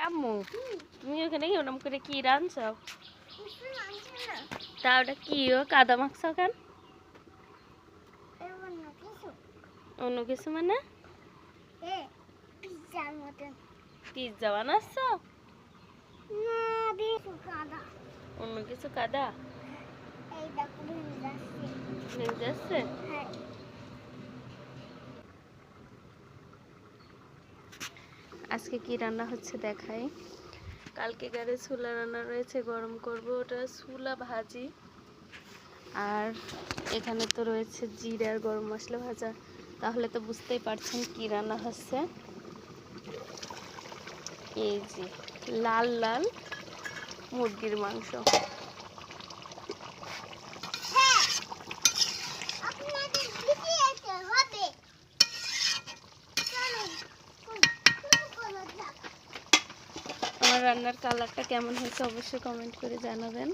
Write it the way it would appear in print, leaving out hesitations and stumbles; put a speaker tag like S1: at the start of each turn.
S1: আম্মু তুমি ওখানে ওরম করে কি রাঁধছো? তা ওটা কি কাদা মাখছো কেন? অন্য কিছু মানে? পিজ্জা বানাচ্ছো? অন্য কিছু কাদা ভেঙে যাচ্ছে? আজকে কি রান্না হচ্ছে দেখাই। কালকে গাড়ি ছোলা রান্না রয়েছে, গরম করব, ওটা ছোলা ভাজি। আর এখানে তো রয়েছে জিরা আর গরম মশলা ভাজা। তাহলে তো বুঝতেই পারছেন কি রান্না হচ্ছে। এই যে লাল লাল মুরগির মাংস। আমার রান্নার কালারটা কেমন হয়েছে অবশ্যই কমেন্ট করে জানাবেন।